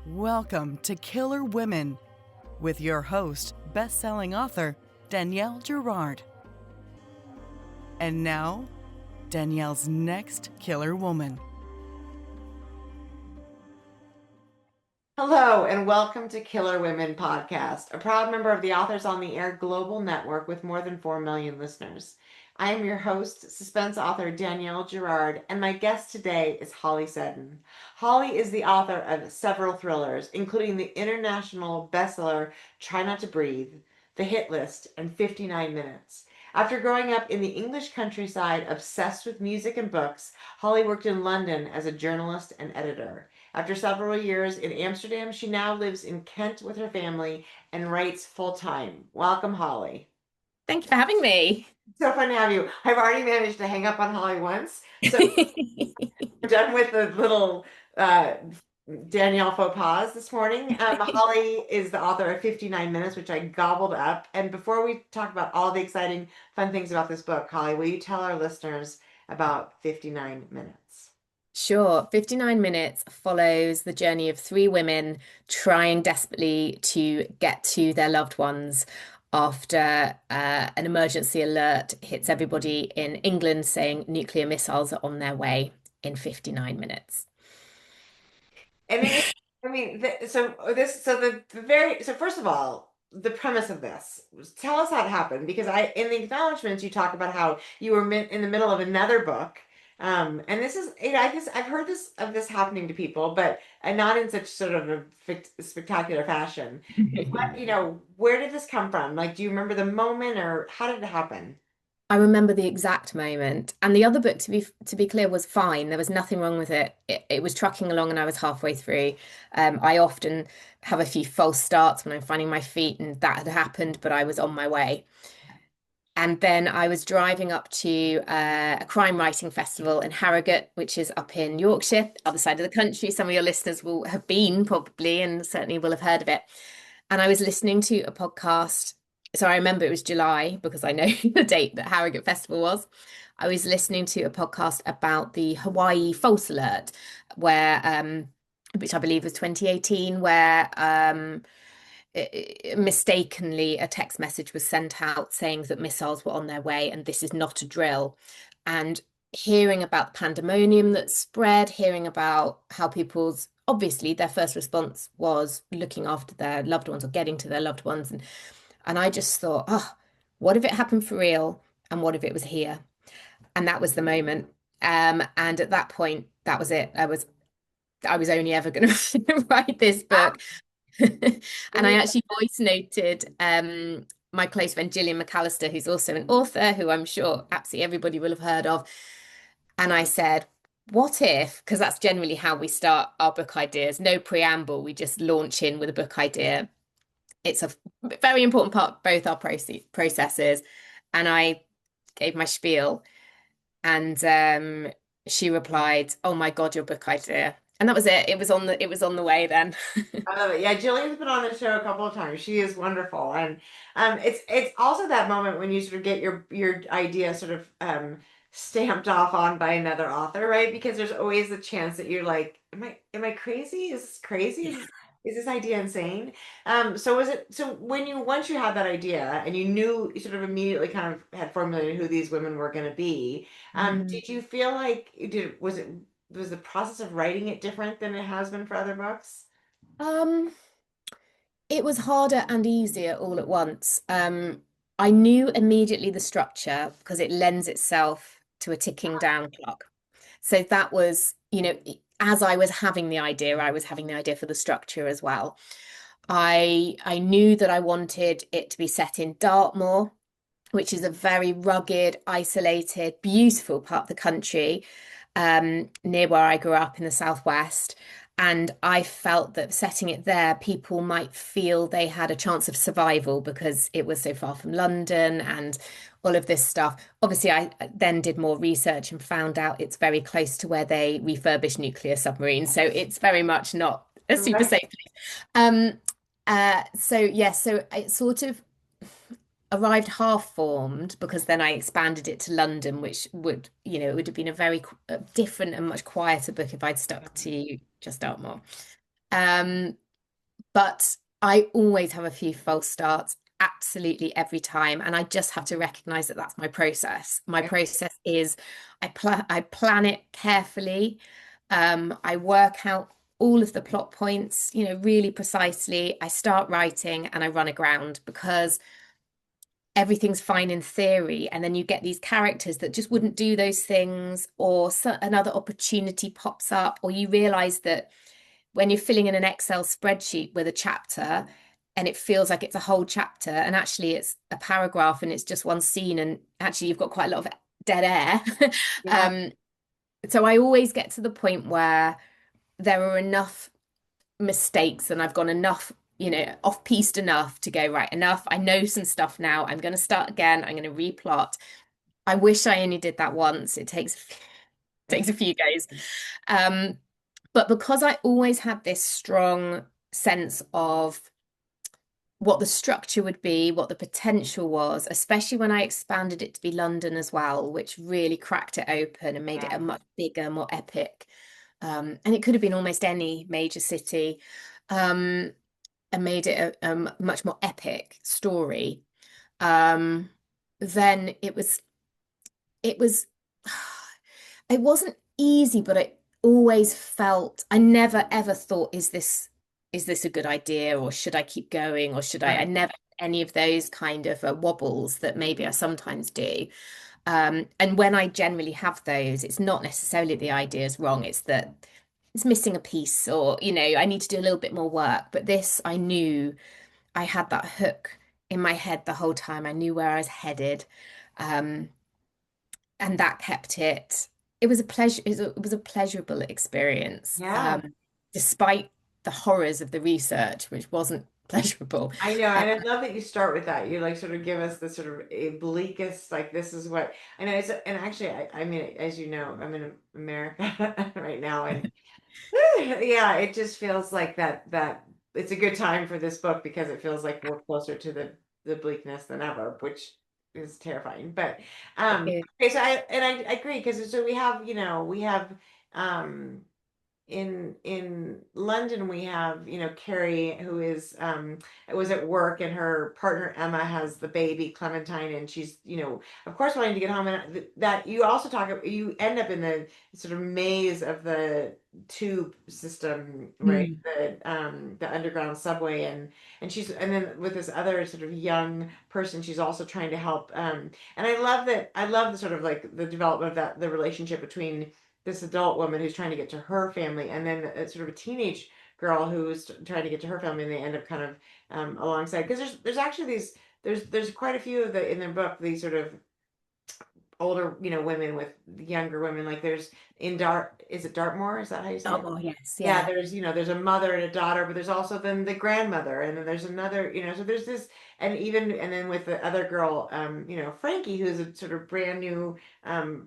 Welcome to Killer Women with your host, best-selling author Danielle Girard. And now, Danielle's next killer woman. Hello, and welcome to Killer Women Podcast, a proud member of the Authors on the Air global network with more than 4 million listeners. I am your host, suspense author Danielle Girard, and my guest today is Holly Seddon. Holly is the author of several thrillers, including the international bestseller Try Not to Breathe, The Hit List, and 59 Minutes. After growing up in the English countryside obsessed with music and books, Holly worked in London as a journalist and editor. After several years in Amsterdam, she now lives in Kent with her family and writes full time. Welcome, Holly. Thank you for having me. So fun to have you. I've already managed to hang up on Holly once. So we're done with the little uh, Danielle faux pas this morning. Holly is the author of 59 Minutes, which I gobbled up. And before we talk about all the exciting, fun things about this book, Holly, will you tell our listeners about 59 Minutes? Sure. 59 Minutes follows the journey of three women trying desperately to get to their loved ones after an emergency alert hits everybody in England saying nuclear missiles are on their way in 59 minutes. And so first of all, the premise of this, tell us how it happened, because in the acknowledgments you talk about how you were in the middle of another book, and this is, I've heard this happening to people, but not in such sort of a spectacular fashion. Where did this come from? Like, do you remember the moment, or how did it happen? I remember the exact moment. And the other book, to be clear, was fine. There was nothing wrong with it. It was trucking along and I was halfway through. I often have a few false starts when I'm finding my feet, and that had happened, but I was on my way. And then I was driving up to a crime writing festival in Harrogate, which is up in Yorkshire, other side of the country. Some of your listeners will have been probably, and certainly will have heard of it. And I was listening to a podcast. So I remember it was July because I know the date that Harrogate Festival was. I was listening to a podcast about the Hawaii false alert, where which I believe was 2018, where mistakenly a text message was sent out saying that missiles were on their way and this is not a drill. And hearing about the pandemonium that spread, hearing about how people's obviously their first response was looking after their loved ones or getting to their loved ones. And I just thought, oh, what if it happened for real? And what if it was here? And that was the moment. And at that point, that was it. I was only ever going to write this book. And I actually voice noted my close friend Gillian McAllister, who's also an author, who I'm sure absolutely everybody will have heard of. And I said, what if, because that's generally how we start our book ideas, no preamble, we just launch in with a book idea. It's a very important part of both our processes. And I gave my spiel, and she replied, "Oh my God, your book idea." And that was it. It was on the way then. I love it. Yeah, Jillian's been on the show a couple of times. She is wonderful, and it's also that moment when you sort of get your idea sort of stamped off on by another author, right? Because there's always the chance that you're like, am I crazy? Is this crazy? Is this idea insane? So when once you had that idea and you knew, you sort of immediately kind of had formulated who these women were going to be, Mhm. did you feel like was the process of writing it different than it has been for other books? Um, it was harder and easier all at once. I knew immediately the structure because it lends itself to a ticking down clock. So that was, as I was having the idea, I was having the idea for the structure as well. I knew that I wanted it to be set in Dartmoor, which is a very rugged, isolated, beautiful part of the country, near where I grew up in the southwest. And I felt that setting it there, people might feel they had a chance of survival because it was so far from London and all of this stuff. Obviously, I then did more research and found out it's very close to where they refurbish nuclear submarines. So it's very much not a super Right. safe place. Um, so yes, so it sort of arrived half formed because then I expanded it to London, which it would have been a very different and much quieter book if I'd stuck to just Dartmoor. But I always have a few false starts, absolutely every time. And I just have to recognize that that's my process. My Yeah. process is I plan it carefully. I work out all of the plot points, really precisely. I start writing and I run aground because everything's fine in theory. And then you get these characters that just wouldn't do those things, or another opportunity pops up, or you realize that when you're filling in an Excel spreadsheet with a chapter and it feels like it's a whole chapter and actually it's a paragraph and it's just one scene and actually you've got quite a lot of dead air. Yeah. So I always get to the point where there are enough mistakes and I've gone enough, off-piste enough to go, right, enough. I know some stuff now. I'm going to start again. I'm going to replot. I wish I only did that once. It takes a few goes. Um, but because I always had this strong sense of what the structure would be, what the potential was, especially when I expanded it to be London as well, which really cracked it open and made it a Yeah. much bigger, more epic. And it could have been almost any major city, and made it a much more epic story. Um, then it was it wasn't easy, but it always felt, I never ever thought, is this a good idea, or should I keep going, or should I Right. never had any of those kind of wobbles that maybe I sometimes do. And when I generally have those, it's not necessarily the idea is wrong, it's that it's missing a piece, or I need to do a little bit more work. But this, I knew I had that hook in my head the whole time. I knew where I was headed. Um, and that kept it. It was a pleasure. It was a pleasurable experience, Yeah. despite the horrors of the research, which wasn't pleasurable. I know, Uh, and I love that you start with that. You like sort of give us the sort of a bleakest, like this is what I know. And actually, I mean, as you know, I'm in America right now, and yeah, it just feels like that it's a good time for this book because it feels like we're closer to the bleakness than ever, which is terrifying. But it- okay, so I agree because so we have um in London we have Carrie who is was at work and her partner Emma has the baby Clementine and she's of course wanting to get home and that you also you end up in the sort of maze of the tube system, right, Mm, the underground subway, and then with this other sort of young person she's also trying to help, and I love the sort of like the development of the relationship between this adult woman who's trying to get to her family, and then sort of a teenage girl who's trying to get to her family, and they end up kind of alongside because there's actually these there's quite a few of the in their book these sort of older women with younger women like there's in Dart is it Dartmoor, is that how you say it? oh, yes, Yeah, yeah. there's a mother and a daughter, but there's also then the grandmother, and then there's another, so there's this, and then with the other girl, Frankie, who's a sort of brand new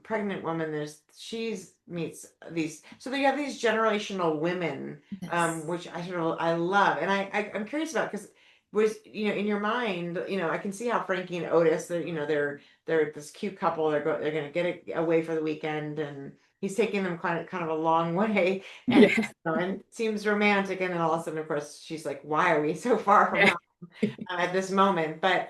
pregnant woman. She's meets these, so you have these generational women, Yes. which I love, and I'm curious about because was in your mind, I can see how Frankie and Otis, they're this cute couple. They're going to get away for the weekend, and he's taking them kind of a long way, and Yeah. and it seems romantic. And then all of a sudden, of course, she's like, "Why are we so far from Yeah. home at this moment?" But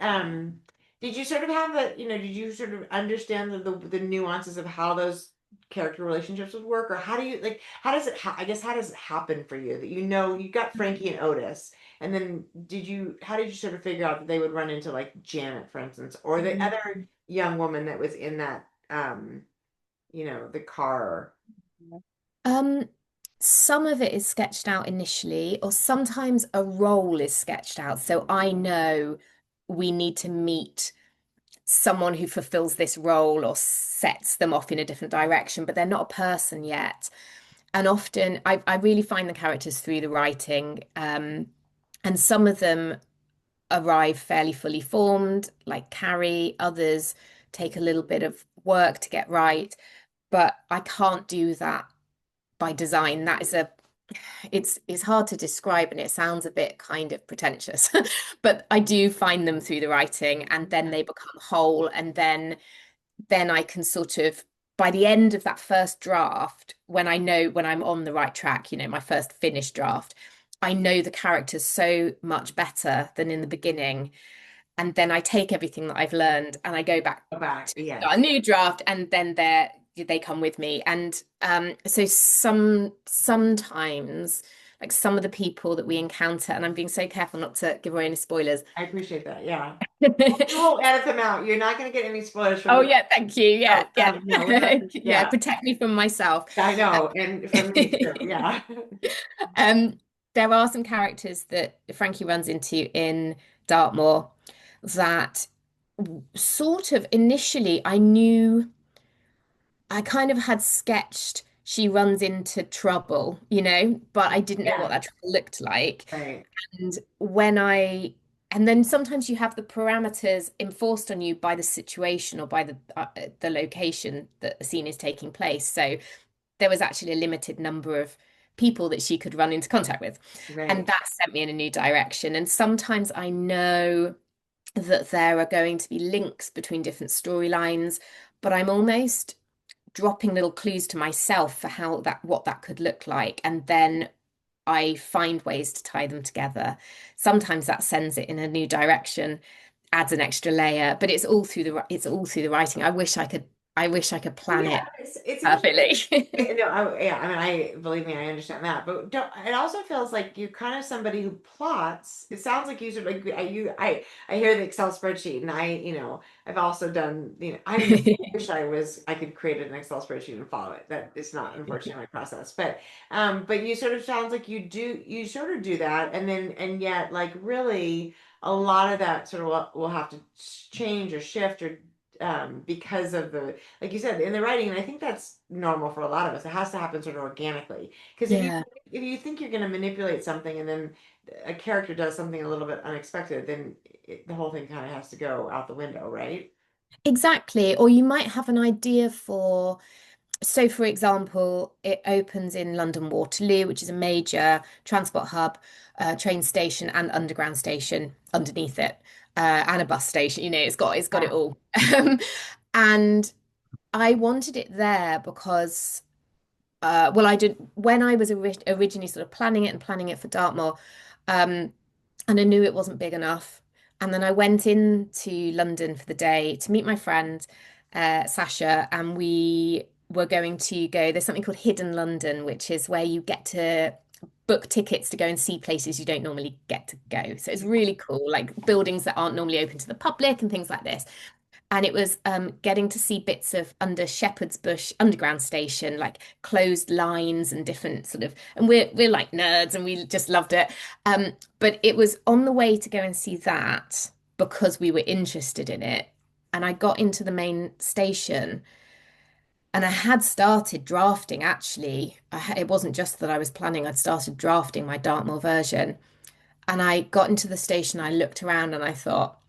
did you sort of have did you sort of understand the nuances of how those character relationships would work, or how do you like? How does it? I guess how does it happen for you that you got Frankie and Otis, and then how did you sort of figure out that they would run into like Janet, for instance, or the other young woman that was in that the car? Um, some of it is sketched out initially, or sometimes a role is sketched out. So I know we need to meet someone who fulfills this role or sets them off in a different direction, but they're not a person yet. And often I really find the characters through the writing. And some of them arrive fairly fully formed, like Carrie. Others take a little bit of work to get right. But I can't do that by design. It's hard to describe and it sounds a bit kind of pretentious, but I do find them through the writing and then they become whole, and then I can sort of, by the end of that first draft, when I know when I'm on the right track, my first finished draft, I know the characters so much better than in the beginning. And then I take everything that I've learned and I go back Go back. to start a Yes. new draft, and then they come with me. And so sometimes like some of the people that we encounter, and I'm being so careful not to give away any spoilers. I appreciate that. Yeah. We won't edit them out. You're not going to get any spoilers from Oh me. yeah, thank you. No, Yeah, yeah. no, we're not. Yeah, Yeah, protect me from myself. I know. And from me too. Yeah. Um, there are some characters that Frankie runs into in Dartmoor that sort of initially I knew I kind of had sketched she runs into trouble, but I didn't know what Yeah. that trouble looked like. Right. And and then sometimes you have the parameters enforced on you by the situation or by the location that the scene is taking place. So there was actually a limited number of people that she could run into contact with. And Right. that sent me in a new direction. And sometimes I know that there are going to be links between different storylines, but I'm almost dropping little clues to myself for what that could look like. And then I find ways to tie them together. Sometimes that sends it in a new direction, adds an extra layer, but it's all through the writing. I wish I could plan Yeah, it it's perfectly. no, yeah, I mean, believe me, I understand that, but don't, it also feels like you're kind of somebody who plots. It sounds like you sort of like I hear the Excel spreadsheet, and I've also done, I wish I could create an Excel spreadsheet and follow it. That is not unfortunately my process, but you sort of sounds like you sort of do that, and yet like really a lot of that sort of will have to change or shift or because of the like you said in the writing, and I think that's normal for a lot of us. It has to happen sort of organically, because Yeah. if you think you're going to manipulate something and then a character does something a little bit unexpected, then the whole thing kind of has to go out the window, right? Exactly. Or you might have an idea for, so for example, it opens in London Waterloo, which is a major transport hub, train station and underground station underneath it, and a bus station. It's got it Yeah, all. Um, and I wanted it there because, well, I did when I was originally sort of planning it for Dartmoor, um, and I knew it wasn't big enough. And then I went into London for the day to meet my friend, Sasha, and we were going to go. There's something called Hidden London, which is where you get to book tickets to go and see places you don't normally get to go. So it's really cool, like buildings that aren't normally open to the public and things like this. And it was getting to see bits of under Shepherd's Bush underground station, like closed lines and different sort of, and we're like nerds and we just loved it. But it was on the way to go and see that because we were interested in it. And I got into the main station and I had started drafting actually. It wasn't just that I was planning, I'd started drafting my Dartmoor version. And I got into the station, I looked around and I thought,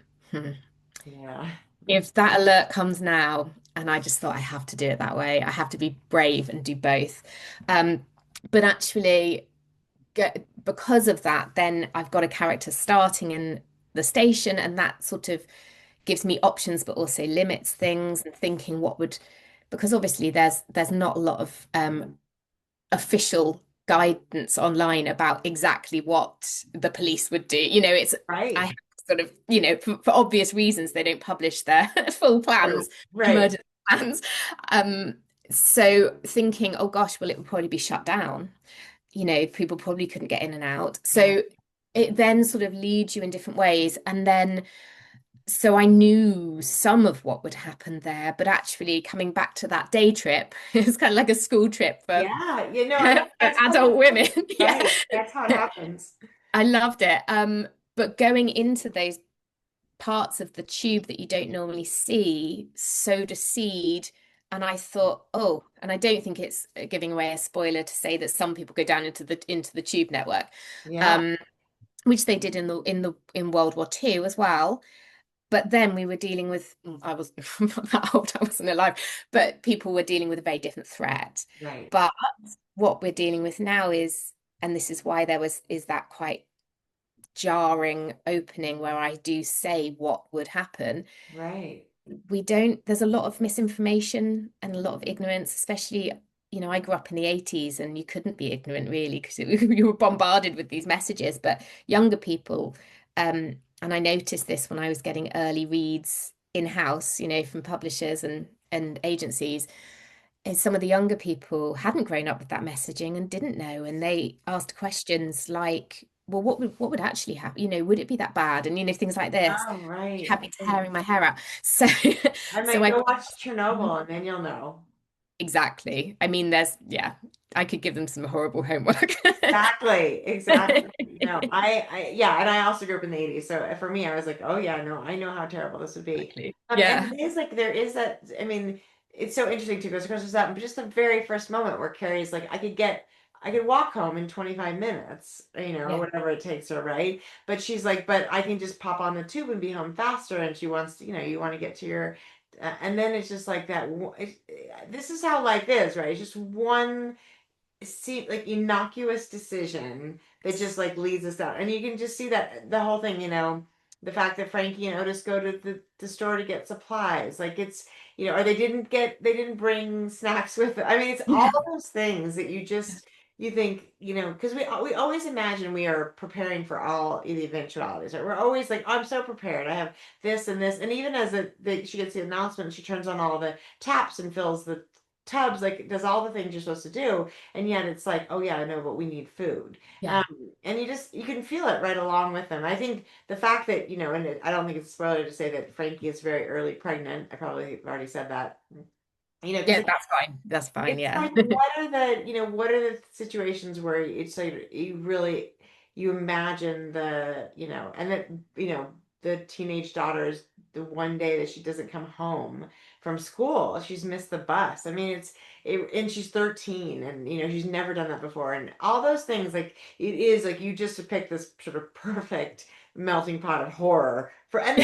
yeah, if that alert comes now, and I just thought I have to do it that way. I have to be brave and do both. Um, but actually, because of that, then I've got a character starting in the station, and that sort of gives me options, but also limits things and thinking because obviously there's not a lot of official guidance online about exactly what the police would do. I right, have sort of, for obvious reasons, they don't publish their full true, plans, right, emergency plans. Um, so thinking, oh gosh, well, it would probably be shut down. People probably couldn't get in and out. yeah, So it then sort of leads you in different ways. And then so I knew some of what would happen there, but actually coming back to that day trip, it's kind of like a school trip for yeah, and for that's how it adult women. happens, Yeah. right? That's how it happens. I loved it. But going into those parts of the tube that you don't normally see sowed a seed. And I thought, oh, and I don't think it's giving away a spoiler to say that some people go down into the tube network, Yeah, um, which they did in World War II as well. But then we were dealing with, I was not that old, I wasn't alive, but people were dealing with a very different threat. right, But what we're dealing with now and this is why is that quite jarring opening where I do say what would happen. right. There's a lot of misinformation and a lot of ignorance, especially, I grew up in the 80s and you couldn't be ignorant really because you were bombarded with these messages. But younger people, and I noticed this when I was getting early reads in-house, from publishers and agencies, is some of the younger people hadn't grown up with that messaging and didn't know. And they asked questions like, well, what would actually happen? Would it be that bad? And things like this Oh, right. had me tearing my hair out. So I'm so like, I go watch Chernobyl and then you'll know. exactly. I mean, yeah, I could give them some horrible homework. Exactly, exactly. No, yeah, and I also grew up in the 80s. So for me, I was like, oh yeah, no, I know how terrible this would be. Exactly. And Yeah. it is like there is that, I mean, it's so interesting too, because of course there's that just the very first moment where Carrie's like, I could walk home in 25 minutes, or Yeah. whatever it takes her, right? But she's like, but I can just pop on the tube and be home faster. And she wants to, you want to get to your, and then it's just like that. This is how life is, right? It's just one see like innocuous decision that just like leads us down. And you can just see that the whole thing, the fact that Frankie and Otis go to the store to get supplies, like it's, or they didn't bring snacks with it. I mean, it's all Yeah. those things that you think, because we always imagine we are preparing for all the eventualities, right? We're always like, oh, I'm so prepared. I have this and this, and even as she gets the announcement, she turns on all the taps and fills the tubs, like does all the things you're supposed to do, and yet it's like, oh yeah, I know, but we need food. Yeah. um, and you can feel it right along with them. I think the fact that, and I don't think it's a spoiler to say that Frankie is very early pregnant. I probably have already said that, because Yeah, that's fine. That's fine. it's Yeah. like, what are the situations where it's like you really, you imagine and that, the teenage daughter's, the one day that she doesn't come home from school, she's missed the bus. I mean, and she's 13, and she's never done that before, and all those things, like it is like you just pick this sort of perfect melting pot of horror for, and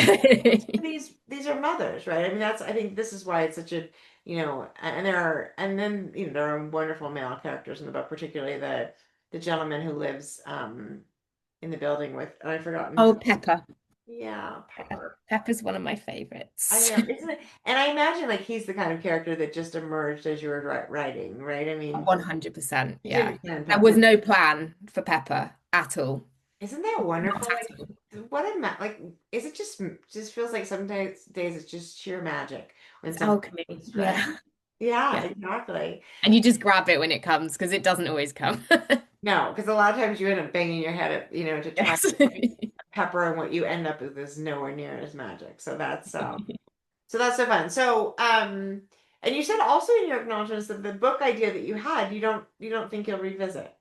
this these are mothers, right? I mean, I think this is why it's such a, and then there are wonderful male characters in the book, particularly the gentleman who lives in the building with, and I've forgotten his Oh, name. Pepper. Yeah, Pepper. Pepper's one of my I favorites. know, isn't it? And I imagine like he's the kind of character that just emerged as you were writing, right? I mean, 100%. because you Yeah. understand There was Pepper. no plan for Pepper at all. Isn't that Not wonderful? at Like, all. what a like, is it just feels like some days it's just sheer magic when It's something alchemy. is right. Yeah. Yeah, Yeah. exactly. And you just grab it when it comes because it doesn't always come. No, because a lot of times you end up banging your head at, to try Yes. pepper, and what you end up with is nowhere near as magic. So that's so fun. And you said also in your acknowledgments that the book idea that you had, you don't think you'll revisit.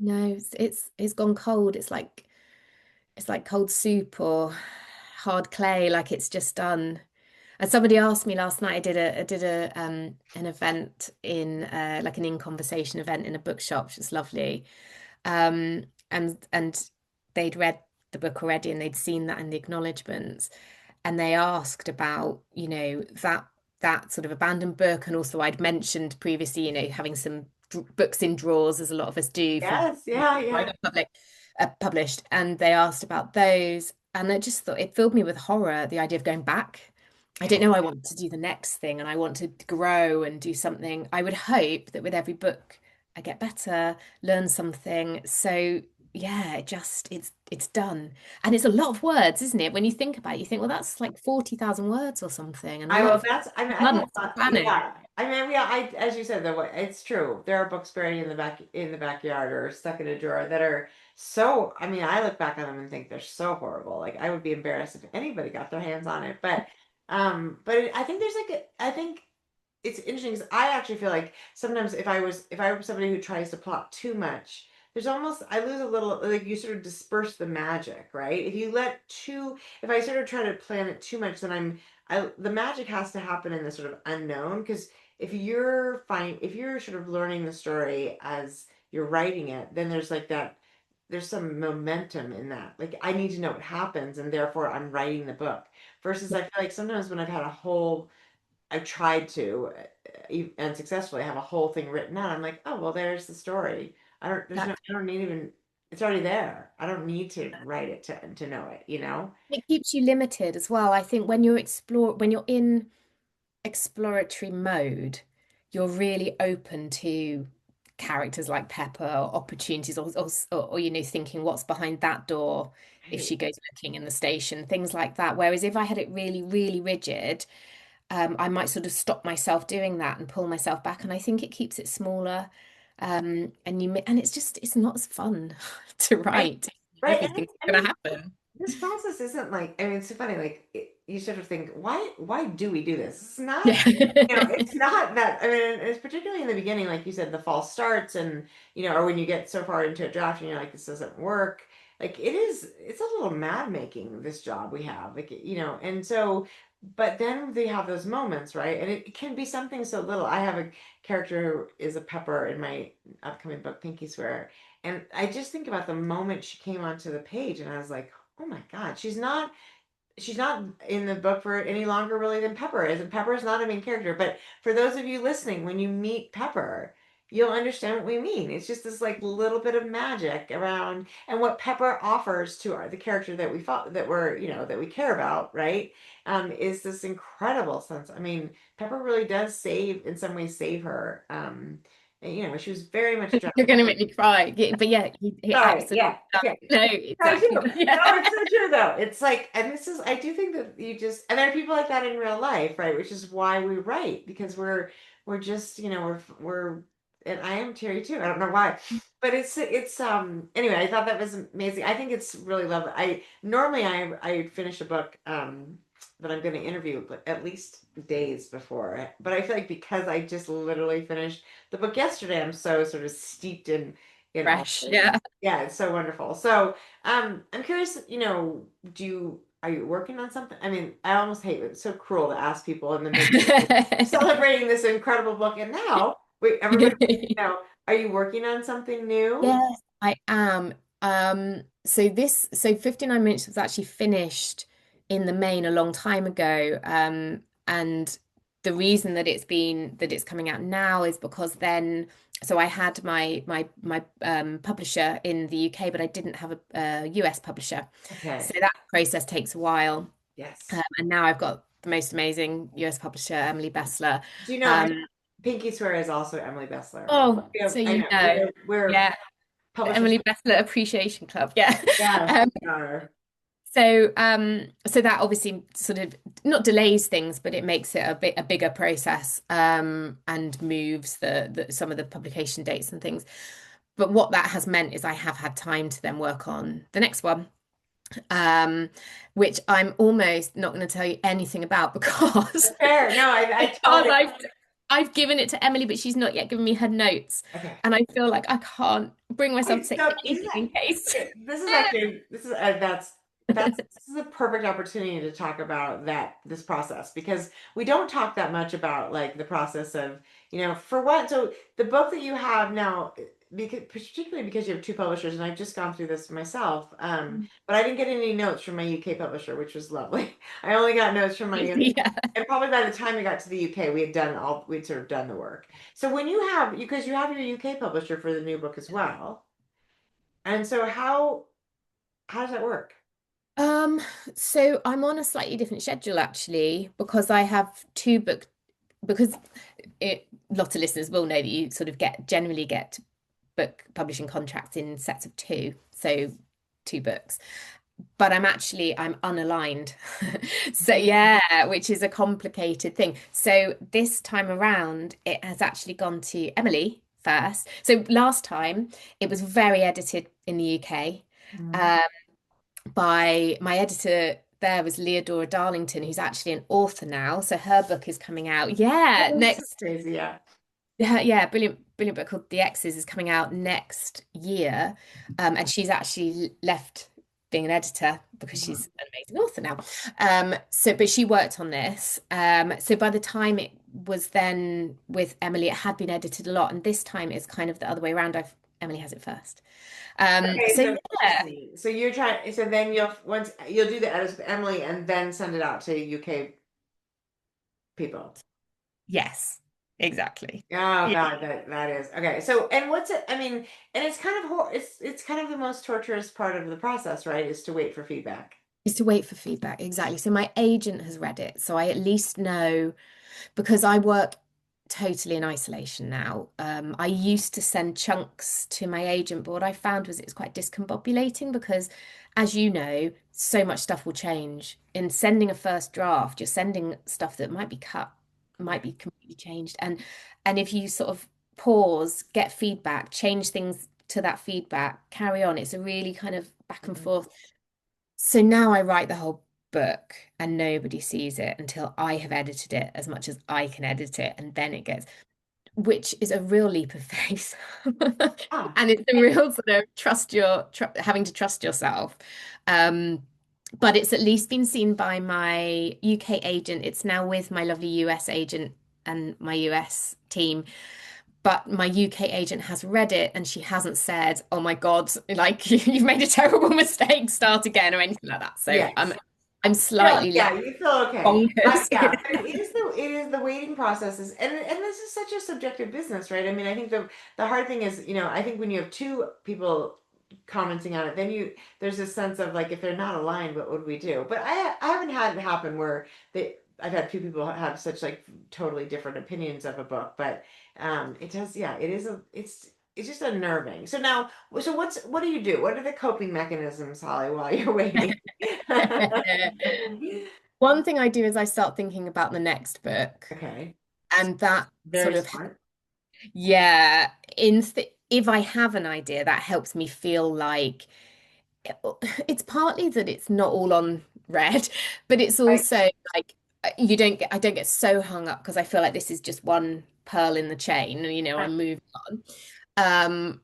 No, it's gone cold. It's like cold soup or hard clay, like it's just done. And somebody asked me last night, I did a an event in like an in conversation event in a bookshop, which was lovely. And they'd read the book already and they'd seen that in the acknowledgements. And they asked about, that sort of abandoned book. And also I'd mentioned previously, having some books in drawers, as a lot of us do from Yes, yeah, before I yeah. got published. And they asked about those. And I just thought it filled me with horror, the idea of going back. I didn't know I wanted to do the next thing and I want to grow and do something. I would hope that with every book I get better, learn something. So yeah, it's done. And it's a lot of words, isn't it? When you think about it, you think, well, that's like 40,000 words or something, and a I lot will. of I mean, I've had months of planning. yeah. I mean, yeah. As you said, it's true. There are books buried in the backyard or stuck in a drawer that are so. I mean, I look back on them and think they're so horrible. Like I would be embarrassed if anybody got their hands on it. I think I think it's interesting because I actually feel like sometimes if I were somebody who tries to plot too much, there's almost I lose a little, like you sort of disperse the magic, right? If I sort of try to plan it too much, then the magic has to happen in the sort of unknown, because if you're sort of learning the story as you're writing it, then there's some momentum in that. Like I need to know what happens, and therefore I'm writing the book. Versus I feel like sometimes when I've tried to, unsuccessfully, have a whole thing written out. I'm like, oh well, there's the story. I don't need even. It's already there. I don't need to write it to know it. You know? It keeps you limited as well. I think when you're in exploratory mode, you're really open to characters like Pepper or opportunities or you know, thinking what's behind that door if Right. she goes looking in the station, things like that. Whereas if I had it really, really rigid, I might sort of stop myself doing that and pull myself back. And I think it keeps it smaller. And it's not as fun to Right. write. Right. Everything's And going this to happen. this process isn't like, I mean, it's so funny, like you sort of think, why do we do this? It's not, Yeah. it's not that, I mean, it's particularly in the beginning, like you said, the false starts and, or when you get so far into a draft and you're like, this doesn't work. Like it's a little mad making this job we have, like, and so, but then they have those moments, right? And it can be something so little. I have a character who is a Pepper in my upcoming book, Pinky Swear. And I just think about the moment she came onto the page and I was like, oh my God, she's not in the book for any longer really than Pepper is, and Pepper is not a main character. But for those of you listening, when you meet Pepper, you'll understand what we mean. It's just this like little bit of magic around, and what Pepper offers to the character that we fought, that we're that we care about, right? Is this incredible sense. I mean, Pepper really does in some ways save her. And, she was very much You're drafted. going to make me cry. Yeah, but yeah, he Sorry, absolutely yeah, does. yeah. No, I do. exactly. No, Yeah. it's so true though. It's like, and I do think that and there are people like that in real life, right? Which is why we write, because we're just, and I am Terry too. I don't know why, but anyway, I thought that was amazing. I think it's really lovely. Normally I finish a book, that I'm going to interview, but at least days before. But I feel like because I just literally finished the book yesterday, I'm so sort of steeped in all Fresh. this. Yeah. Yeah, it's so wonderful. So, I'm curious, are you working on something? I mean, I almost hate it. It's so cruel to ask people in the midst of celebrating this incredible book. And now, wait, everybody, are you working on something new? Yes, I am. So 59 minutes was actually finished in the main a long time ago. And the reason that it's coming out now is because then so I had my publisher in the UK, but I didn't have a US publisher. So Okay. that process takes a while. Yes. And now I've got the most amazing US publisher, Emily Bestler. Do you know, Um, Pinky Swear is also Emily Bestler. oh, so I you know know. we're Yeah. The publishers. Emily Bestler Appreciation Club. Yeah. Yes, Um, we are. so that obviously sort of not delays things, but it makes it a bigger process, and moves some of the publication dates and things. But what that has meant is I have had time to then work on the next one, um, which I'm almost not going to tell you anything about because Fair. No, I because totally. I've given it to Emily, but she's not yet given me her notes, Okay. and I feel like I can't bring myself to Wait, say so isn't anything that in case. okay? This is a perfect opportunity to talk about this process, because we don't talk that much about like the process of, for what. So the book that you have now, because particularly because you have two publishers, and I've just gone through this myself, but I didn't get any notes from my UK publisher, which was lovely. I only got notes from my Yeah. and probably by the time we got to the UK, we'd sort of done the work. So when because you have your UK publisher for the new book as well, and so how does that work? Um, so I'm on a slightly different schedule actually because I have two book because a lot of listeners will know that you sort of generally get book publishing contracts in sets of two, so two books. But I'm unaligned. So yeah, which is a complicated thing. So this time around, it has actually gone to Emily first. So last time it was very edited in the UK. Mhm. Um, by my editor there was Leodora Darlington, who's actually an author now. So her book is coming out. Yeah, That is so next. crazy, yeah. Yeah, brilliant, brilliant book called The X's is coming out next year. And she's actually left being an editor because Mhm. she's an amazing author now. But she worked on this. So by the time it was then with Emily, it had been edited a lot. And this time it's kind of the other way around. Emily has it first. Okay, So so yeah. interesting. So you're trying, so then you'll do the edits with Emily and then send it out to UK people. Yes, exactly. Oh Yeah. God, that is okay. So, and what's it? I mean, and it's kind of it's kind of the most torturous part of the process, right? Is to wait for feedback. Is to wait for feedback. Exactly. So my agent has read it. So I at least know because I work. totally in isolation now. I used to send chunks to my agent, but what I found was it was quite discombobulating because, as you know, so much stuff will change. In sending a first draft, you're sending stuff that might be cut, might Right. be completely changed. And if you sort of pause, get feedback, change things to that feedback, carry on, it's a really kind of back and Mhm. forth. So now I write the whole book and nobody sees it until I have edited it as much as I can edit it, and then it gets, which is a real leap of faith. Ah, And it's a real sort of having to trust yourself. Um, but it's at least been seen by my UK agent. It's now with my lovely US agent and my US team. But my UK agent has read it and she hasn't said, "Oh my God, like you've made a terrible mistake, start again," or anything like that. So yes. I'm Yeah, slightly less yeah, you feel okay. bonkers. Yeah, but it is the waiting processes, and this is such a subjective business, right? I mean, I think the hard thing is, I think when you have two people commenting on it, then there's this sense of like if they're not aligned, what would we do? But I haven't had it happen where I've had two people have such like totally different opinions of a book, but it does, yeah, it's just unnerving. So now, so what do you do? What are the coping mechanisms, Holly, while you're waiting? One thing I do is I start thinking about the next book, Okay. and that Very sort of, smart. yeah, if I have an idea, that helps me feel like it's partly that it's not all on red, but it's Right. also like I don't get so hung up because I feel like this is just one pearl in the chain, Right. I'm moving on. Um,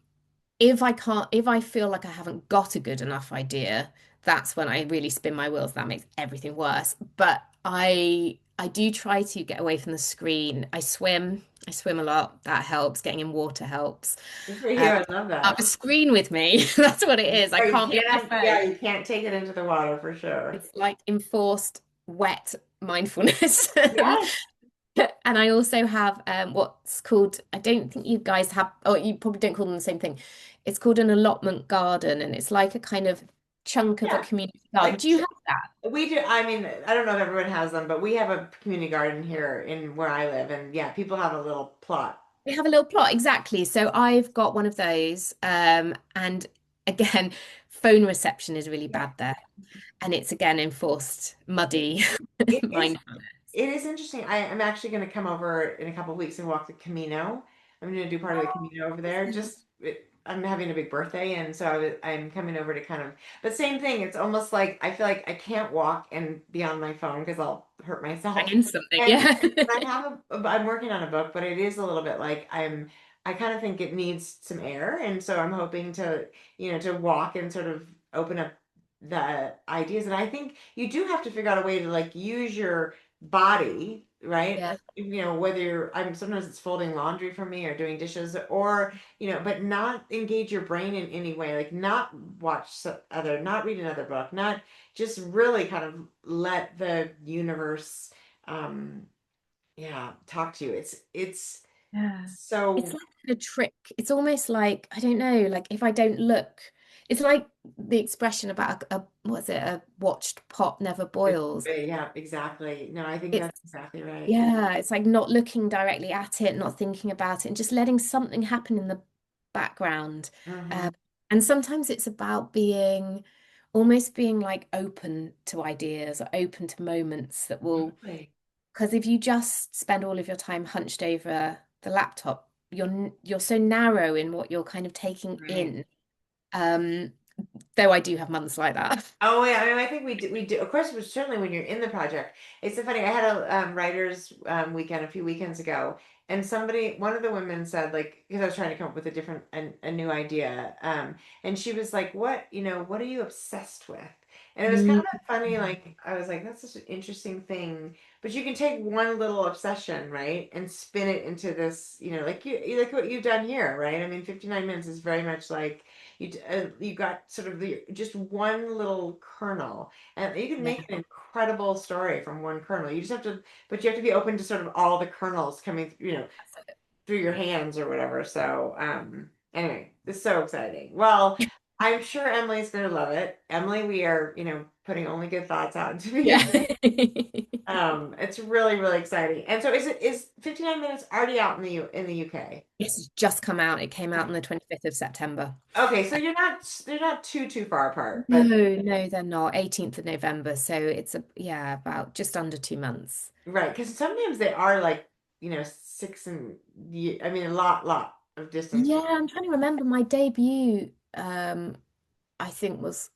if I feel like I haven't got a good enough idea, that's when I really spin my wheels. That makes everything worse. But I do try to get away from the screen. I swim a lot. That helps. Getting in water helps. Good for you. Um, I love have that. a screen with me. That's what it is. I Or you can't be on can't, my yeah, phone. you can't take it into the water for sure. It's like enforced wet mindfulness. Yes. And I also have what's called, I don't think you guys have, or you probably don't call them the same thing. It's called an allotment garden, and it's like a kind of chunk of a Yeah. community garden. Like Do you have that? we do. I mean, I don't know if everyone has them, but we have a community garden here in where I live, and yeah, people have a little plot. We have a little plot, exactly. So I've got one of those. And again, phone reception is really Yeah. bad there. And it's again enforced, It, muddy it is mindfulness. It is interesting. I'm actually going to come over in a couple of weeks and walk the Camino. I'm going to do part of the Camino over there. I'm having a big birthday, and so I'm coming over to kind of. But same thing. It's almost like I feel like I can't walk and be on my phone because I'll hurt Bang myself. in something, And yeah. I'm working on a book, but it is a little bit like I kind of think it needs some air, and so I'm hoping to walk and sort of open up the ideas. And I think you do have to figure out a way to like use your body, right? Yeah. Whether I'm sometimes it's folding laundry for me or doing dishes or, but not engage your brain in any way, like not not read another book, not just really kind of let the universe, um, yeah, talk to you. It's Yeah. It's so like a trick. It's almost like, I don't know, like if I don't look, it's like the expression about what's it, a watched pot never boils. yeah, exactly. No, I think It's, that's exactly right. yeah, it's like not looking directly at it, not thinking about it, and just letting something happen in the background. Hmm. Um, and sometimes it's about almost being like open to ideas or open to moments that will, Totally. because if you just spend all of your time hunched over the laptop, you're so narrow in what you're kind of taking Right. in. Um, though I do have months like that. Oh yeah, I mean, I think we do. Of course, it was certainly when you're in the project. It's so funny. I had a writers weekend a few weekends ago, and one of the women said like, because I was trying to come up with a new idea, and she was like, what are you obsessed with? And it was kind Mm, of funny. Like I was like, that's such an interesting thing. But you can take one little obsession, right, and spin it into this, like like what you've done here, right? I mean, 59 minutes is very much like you got sort of just one little kernel, and you can make yeah. an incredible story from one kernel. But you have to be open to sort of all the kernels coming, through your hands or whatever. So, anyway, this is so exciting. Well, I'm sure Emily's going to love it. Emily, we are, putting only good thoughts out into the Yeah. universe. It's really, really exciting. And so is 59 minutes already out in the UK? It's just come out. It came out on the 25th of September. Okay, so they're not too far apart, No, but no, they're not. 18th of November. So it's yeah, about just under 2 months. right, because sometimes they are like, 6 and I mean a lot of distance. Yeah, I'm trying to remember my debut. I think was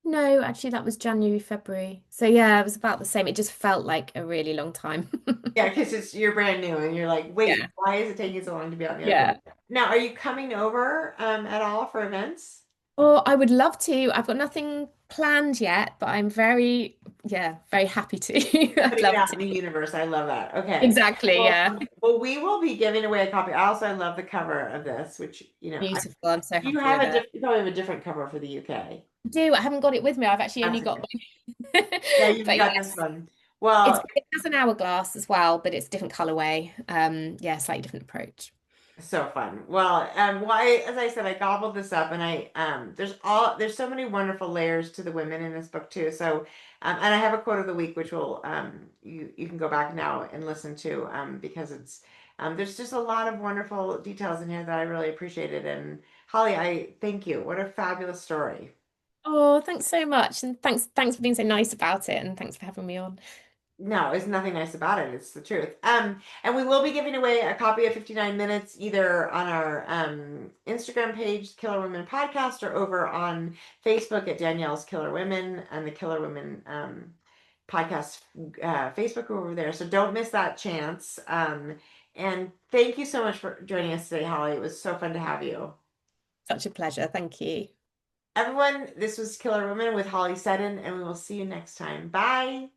no, actually that was January, February. So yeah, it was about the same. It just felt like a really long time. Yeah, because you're brand new and you're like, wait, Yeah. why is it taking so long to be on the other Yeah. coast? Now, are you coming over at all for events? Oh, I would love to. I've got nothing planned yet, but I'm very happy to. I'd Putting it love out to. in the universe. I love that. Okay. Exactly, Well, yeah. we will be giving away a copy. I love the cover of this, which, Beautiful. I'm so you happy have with it. you probably have a different cover for the UK. I do. I haven't got it with me. I've actually only That's got okay. one. Yeah, you've But got this yes, one. Well, it has an hourglass as well, but it's different colorway. Yeah, slightly different approach. so fun. Well, as I said, I gobbled this up, and there's so many wonderful layers to the women in this book too. So, and I have a quote of the week, which will you can go back now and listen to because it's there's just a lot of wonderful details in here that I really appreciated. And Holly, I thank you. What a fabulous story. Oh, thanks so much. And thanks for being so nice about it. And thanks for having me on. No, there's nothing nice about it. It's the truth. And we will be giving away a copy of 59 Minutes either on our Instagram page, Killer Women Podcast, or over on Facebook at Danielle's Killer Women and the Killer Women Podcast Facebook group over there. So don't miss that chance. And thank you so much for joining us today, Holly. It was so fun to have you. Such a pleasure. Thank you. Everyone, this was Killer Women with Holly Seddon, and we will see you next time. Bye.